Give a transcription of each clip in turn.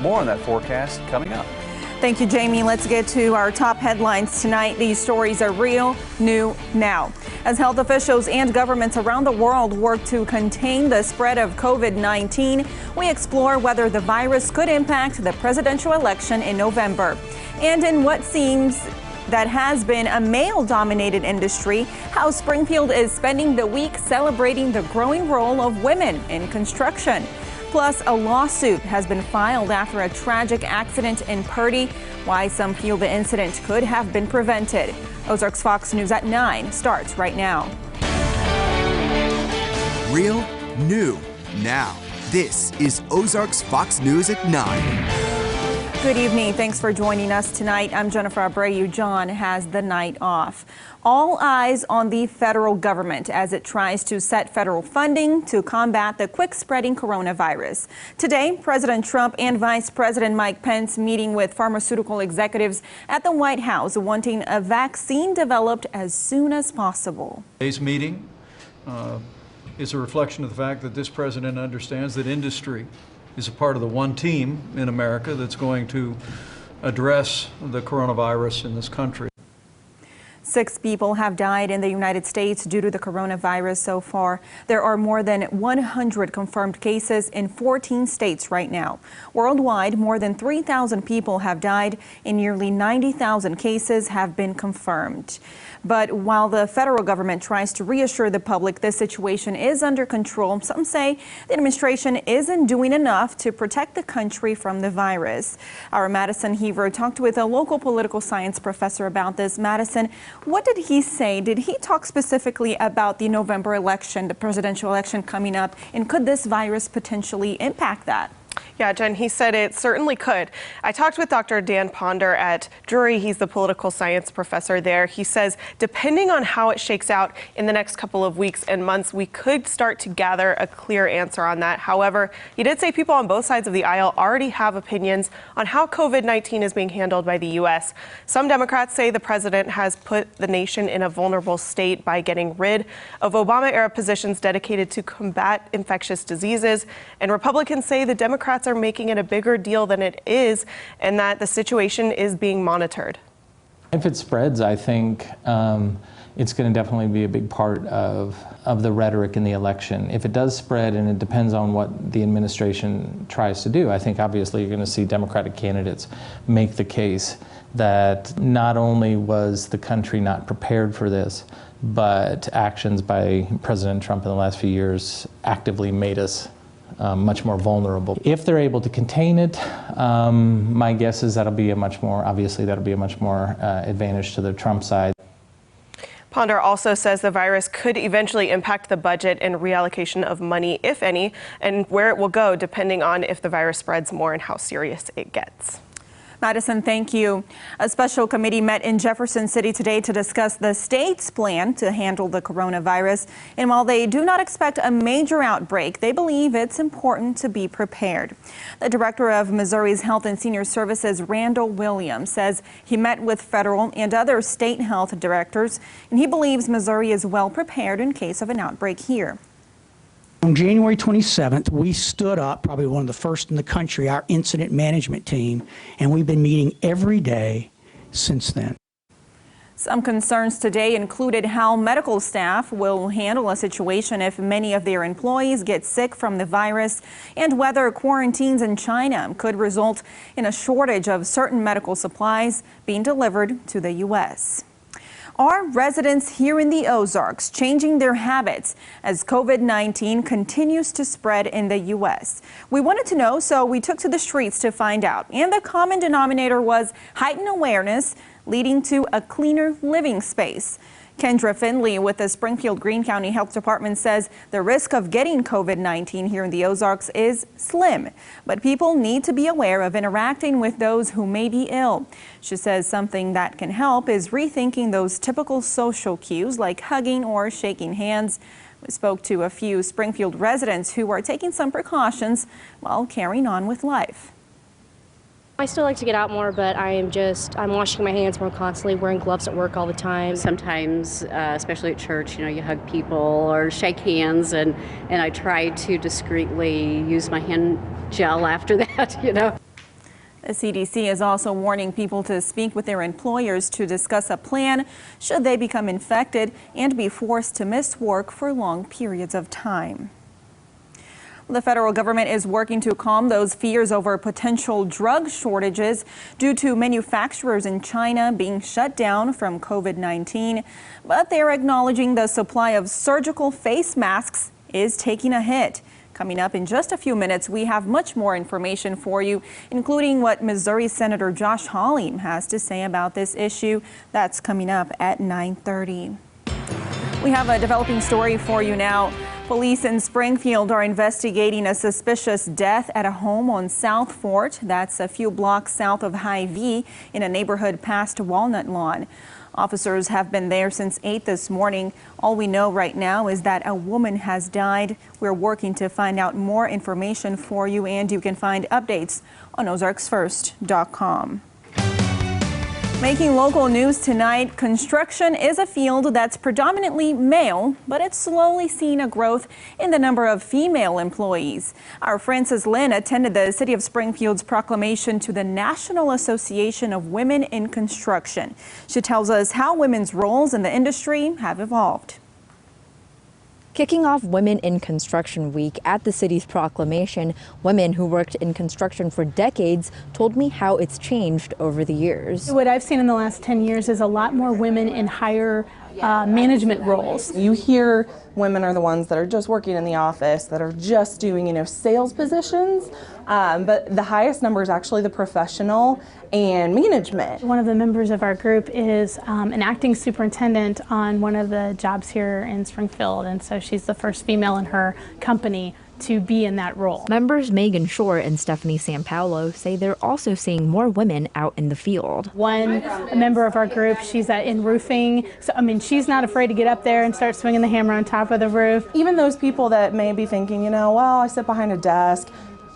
More on that forecast coming up. Thank you, Jamie. Let's get to our top headlines tonight. These stories are real, new, now. As health officials and governments around the world work to contain the spread of COVID-19, we explore whether the virus could impact the presidential election in November. And in what seems that has been a male-dominated industry, how Springfield is spending the week celebrating the growing role of women in construction. Plus, a lawsuit has been filed after a tragic accident in Purdy. Why some feel the incident could have been prevented. Ozarks Fox News at 9 starts right now. Real, new, now. This is Ozarks Fox News at 9. Good evening. Thanks for joining us tonight. I'm Jennifer Abreu. John has the night off. All eyes on the federal government as it tries to set federal funding to combat the quick spreading coronavirus. Today, President Trump and Vice President Mike Pence meeting with pharmaceutical executives at the White House, wanting a vaccine developed as soon as possible. Today's meeting is a reflection of the fact that this president understands that industry is a part of the one team in America that's going to address the coronavirus in this country. 6 people have died in the United States due to the coronavirus so far. There are more than 100 confirmed cases in 14 states right now. Worldwide, more than 3,000 people have died and nearly 90,000 cases have been confirmed. But while the federal government tries to reassure the public the situation is under control, some say the administration isn't doing enough to protect the country from the virus. Our Madison Heaver talked with a local political science professor about this. Madison, what did he say? Did he talk specifically about the November election, the presidential election coming up, and could this virus potentially impact that? Yeah, Jen, he said it certainly could. I talked with Dr. Dan Ponder at Drury. He's the political science professor there. He says, depending on how it shakes out in the next couple of weeks and months, we could start to gather a clear answer on that. However, he did say people on both sides of the aisle already have opinions on how COVID-19 is being handled by the U.S. Some Democrats say the president has put the nation in a vulnerable state by getting rid of Obama-era positions dedicated to combat infectious diseases. And Republicans say the Democrats are making it a bigger deal than it is and that the situation is being monitored. If it spreads, I think it's going to definitely be a big part of the rhetoric in the election. If it does spread, and it depends on what the administration tries to do, I think obviously you're going to see Democratic candidates make the case that not only was the country not prepared for this, but actions by President Trump in the last few years actively made us much more vulnerable. If they're able to contain it, my guess is that'll be a much more advantage to the Trump side. Ponder also says the virus could eventually impact the budget and reallocation of money, if any, and where it will go depending on if the virus spreads more and how serious it gets. Madison, thank you. A special committee met in Jefferson City today to discuss the state's plan to handle the coronavirus. And while they do not expect a major outbreak, they believe it's important to be prepared. The director of Missouri's Health and Senior Services, Randall Williams, says he met with federal and other state health directors, and he believes Missouri is well prepared in case of an outbreak here. On January 27th, we stood up, probably one of the first in the country, our incident management team, and we've been meeting every day since then. Some concerns today included how medical staff will handle a situation if many of their employees get sick from the virus, and whether quarantines in China could result in a shortage of certain medical supplies being delivered to the U.S. Are residents here in the Ozarks changing their habits as COVID-19 continues to spread in the U.S.? We wanted to know, so we took to the streets to find out. And the common denominator was heightened awareness, leading to a cleaner living space. Kendra Finley with the Springfield Greene County Health Department says the risk of getting COVID-19 here in the Ozarks is slim, but people need to be aware of interacting with those who may be ill. She says something that can help is rethinking those typical social cues like hugging or shaking hands. We spoke to a few Springfield residents who are taking some precautions while carrying on with life. I still like to get out more, but I'm washing my hands more constantly, wearing gloves at work all the time. Sometimes, especially at church, you hug people or shake hands, and I try to discreetly use my hand gel after that, The CDC is also warning people to speak with their employers to discuss a plan should they become infected and be forced to miss work for long periods of time. The federal government is working to calm those fears over potential drug shortages due to manufacturers in China being shut down from COVID-19. But they're acknowledging the supply of surgical face masks is taking a hit. Coming up in just a few minutes, we have much more information for you, including what Missouri Senator Josh Hawley has to say about this issue. That's coming up at 9:30. We have a developing story for you now. Police in Springfield are investigating a suspicious death at a home on South Fort. That's a few blocks south of Hy-Vee in a neighborhood past Walnut Lawn. Officers have been there since 8 this morning. All we know right now is that a woman has died. We're working to find out more information for you, and you can find updates on OzarksFirst.com. Making local news tonight, construction is a field that's predominantly male, but it's slowly seeing a growth in the number of female employees. Our Frances Lynn attended the City of Springfield's proclamation to the National Association of Women in Construction. She tells us how women's roles in the industry have evolved. Kicking off Women in Construction Week at the city's proclamation, women who worked in construction for decades told me how it's changed over the years. What I've seen in the last 10 years is a lot more women in higher management roles. You hear women are the ones that are just working in the office, that are just doing, sales positions, but the highest number is actually the professional and management. One of the members of our group is an acting superintendent on one of the jobs here in Springfield, and so she's the first female in her company to be in that role. Members Megan Shore and Stephanie Sampaulo say they're also seeing more women out in the field. One member of our group, she's in roofing, so she's not afraid to get up there and start swinging the hammer on top of the roof. Even those people that may be thinking, well, I sit behind a desk,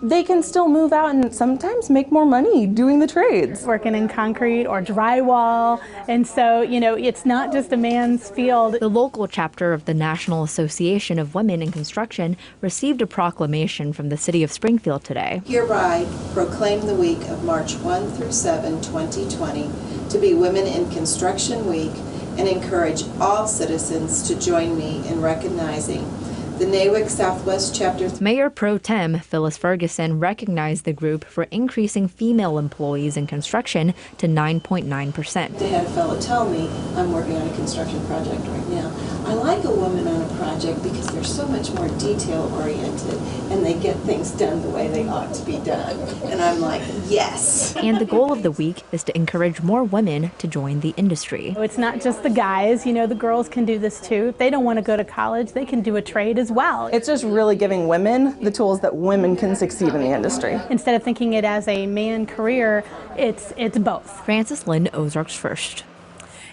they can still move out and sometimes make more money doing the trades. Working in concrete or drywall, and so, it's not just a man's field. The local chapter of the National Association of Women in Construction received a proclamation from the City of Springfield today. Hereby proclaim the week of March 1 through 7, 2020 to be Women in Construction Week and encourage all citizens to join me in recognizing the NAWIC Southwest Chapter. Mayor Pro Tem Phyllis Ferguson recognized the group for increasing female employees in construction to 9.9%. I had a fellow tell me, I'm working on a construction project right now, I like a woman on a project because they're so much more detail oriented and they get things done the way they ought to be done. And I'm like, yes. And the goal of the week is to encourage more women to join the industry. It's not just the guys, the girls can do this too. If they don't want to go to college, they can do a trade as well. It's just really giving women the tools that women can succeed in the industry. Instead of thinking it as a man career, it's both. Frances Lynn, Ozarks First.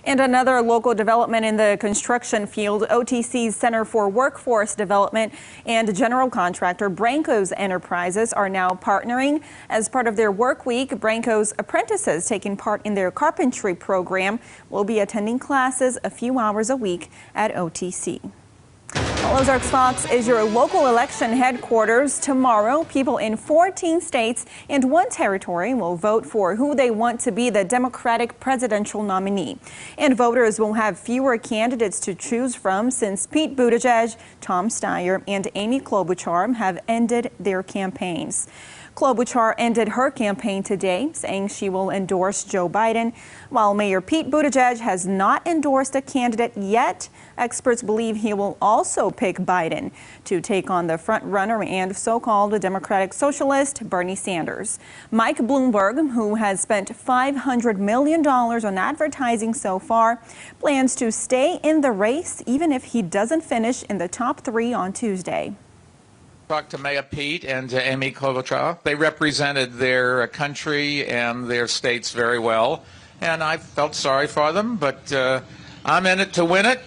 And another local development in the construction field, OTC's Center for Workforce Development and general contractor Branco's Enterprises are now partnering. As part of their work week, Branco's apprentices taking part in their carpentry program will be attending classes a few hours a week at OTC. Well, Ozarks Fox is your local election headquarters. Tomorrow, people in 14 states and 1 territory will vote for who they want to be the Democratic presidential nominee. And voters will have fewer candidates to choose from since Pete Buttigieg, Tom Steyer, and Amy Klobuchar have ended their campaigns. Klobuchar ended her campaign today, saying she will endorse Joe Biden. While Mayor Pete Buttigieg has not endorsed a candidate yet, experts believe he will also pick Biden to take on the front-runner and so-called Democratic socialist Bernie Sanders. Mike Bloomberg, who has spent $500 million on advertising so far, plans to stay in the race even if he doesn't finish in the top 3 on Tuesday. Talked to Mayor Pete and Amy Klobuchar. They represented their country and their states very well, and I felt sorry for them, but I'm in it to win it.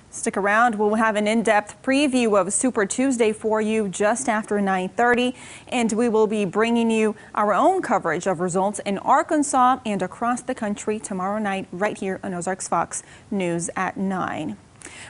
Stick around. We'll have an in-depth preview of Super Tuesday for you just after 9:30, and we will be bringing you our own coverage of results in Arkansas and across the country tomorrow night right here on Ozarks Fox News at 9.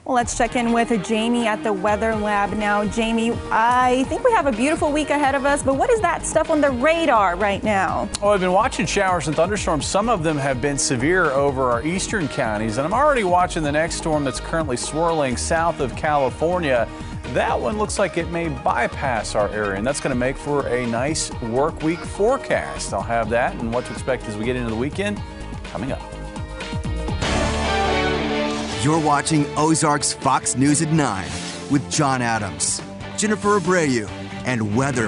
Well, let's check in with Jamie at the Weather Lab now. Jamie, I think we have a beautiful week ahead of us, but what is that stuff on the radar right now? Well, I've been watching showers and thunderstorms. Some of them have been severe over our eastern counties, and I'm already watching the next storm that's currently swirling south of California. That one looks like it may bypass our area, and that's going to make for a nice work week forecast. I'll have that and what to expect as we get into the weekend coming up. You're watching Ozarks Fox News at 9 with John Adams, Jennifer Abreu, and weather